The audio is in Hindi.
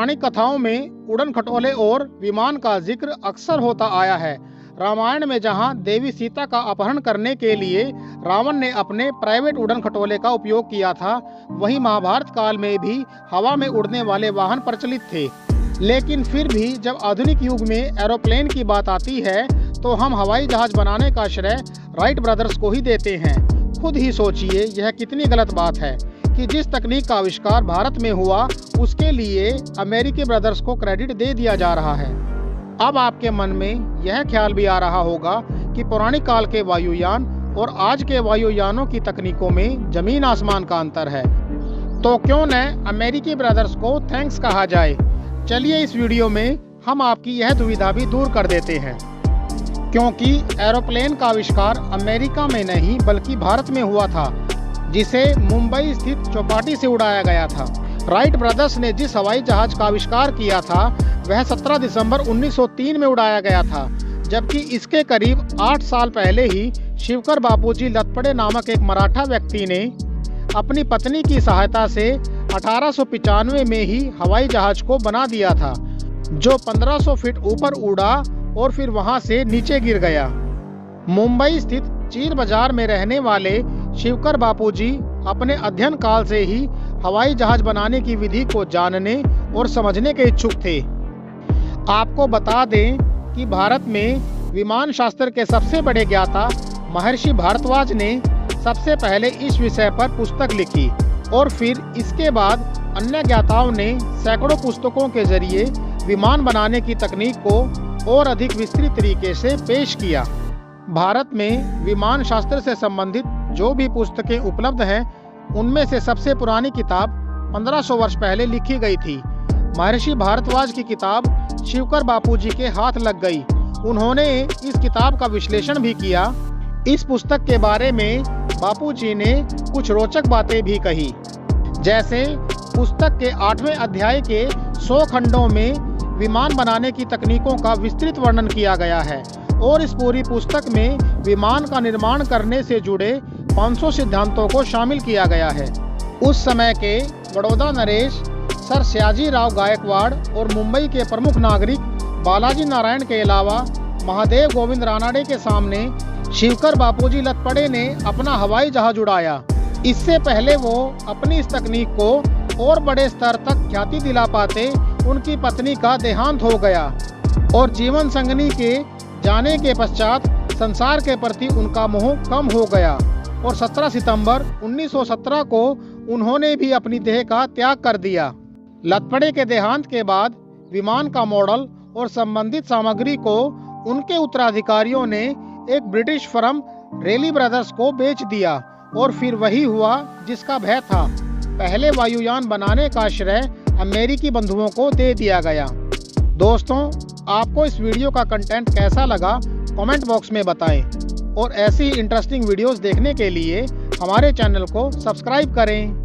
पौराणिक कथाओं में उड़न खटोले और विमान का जिक्र अक्सर होता आया है। रामायण में जहां देवी सीता का अपहरण करने के लिए रावण ने अपने प्राइवेट उड़न खटोले का उपयोग किया था, वहीं महाभारत काल में भी हवा में उड़ने वाले वाहन प्रचलित थे। लेकिन फिर भी जब आधुनिक युग में एरोप्लेन की बात आती है तो हम हवाई जहाज बनाने का श्रेय राइट ब्रदर्स को ही देते हैं। खुद ही सोचिए यह कितनी गलत बात है कि जिस तकनीक का आविष्कार भारत में हुआ उसके लिए अमेरिकी ब्रदर्स को क्रेडिट दे दिया जा रहा है। अब आपके मन में यह ख्याल भी आ रहा होगा कि पौराणिक काल के वायुयान और आज के वायुयानों की तकनीकों में जमीन आसमान का अंतर है, तो क्यों न अमेरिकी ब्रदर्स को थैंक्स कहा जाए। चलिए इस वीडियो में हम आपकी यह दुविधा भी दूर कर देते हैं, क्योंकि एरोप्लेन का आविष्कार अमेरिका में नहीं बल्कि भारत में हुआ था, जिसे मुंबई स्थित चौपाटी से उड़ाया गया था। राइट ब्रदर्स ने जिस हवाई जहाज का आविष्कार किया था वह 17 दिसंबर 1903 में उड़ाया गया था, जबकि इसके करीब 8 साल पहले ही शिवकर बापूजी लतपड़े नामक एक मराठा व्यक्ति ने अपनी पत्नी की सहायता से 1895 में ही हवाई जहाज को बना दिया था, जो 1500 फीट ऊपर उड़ा और फिर वहां से नीचे गिर गया। मुंबई स्थित चीर बाजार में रहने वाले शिवकर बापूजी अपने अध्ययन काल से ही हवाई जहाज बनाने की विधि को जानने और समझने के इच्छुक थे। आपको बता दें कि भारत में विमान शास्त्र के सबसे बड़े ज्ञाता महर्षि भारद्वाज ने सबसे पहले इस विषय पर पुस्तक लिखी और फिर इसके बाद अन्य ज्ञाताओं ने सैकड़ों पुस्तकों के जरिए विमान बनाने की तकनीक को और अधिक विस्तृत तरीके से पेश किया। भारत में विमान शास्त्र से संबंधित जो भी पुस्तकें उपलब्ध हैं उनमें से सबसे पुरानी किताब 1500 वर्ष पहले लिखी गई थी। महर्षि भारद्वाज की किताब शिवकर बापूजी के हाथ लग गई। उन्होंने इस किताब का विश्लेषण भी किया। इस पुस्तक के बारे में बापूजी ने कुछ रोचक बातें भी कही, जैसे पुस्तक के 8वें अध्याय के 100 खंडों में विमान बनाने की तकनीकों का विस्तृत वर्णन किया गया है और इस पूरी पुस्तक में विमान का निर्माण करने से जुड़े 500 सिद्धांतों को शामिल किया गया है। उस समय के बड़ौदा नरेश, सर सयाजी राव गायकवाड़ और मुंबई के प्रमुख नागरिक बालाजी नारायण के अलावा महादेव गोविंद रानाडे के सामने शिवकर बापूजी लतपड़े ने अपना हवाई जहाज उड़ाया। इससे पहले वो अपनी इस तकनीक को और बड़े स्तर तक ख्याति दिला पाते उनकी पत्नी का देहांत हो गया और जीवन संगनी के जाने के पश्चात संसार के प्रति उनका मोह कम हो गया और 17 सितंबर 1917 को उन्होंने भी अपनी देह का त्याग कर दिया। लतपड़े के देहांत के बाद विमान का मॉडल और संबंधित सामग्री को उनके उत्तराधिकारियों ने एक ब्रिटिश फर्म रेली ब्रदर्स को बेच दिया और फिर वही हुआ जिसका भय था। पहले वायुयान बनाने का श्रेय अमेरिकी बंधुओं को दे दिया गया। दोस्तों, आपको इस वीडियो का कंटेंट कैसा लगा कमेंट बॉक्स में बताएं और ऐसी इंटरेस्टिंग वीडियोस देखने के लिए हमारे चैनल को सब्सक्राइब करें।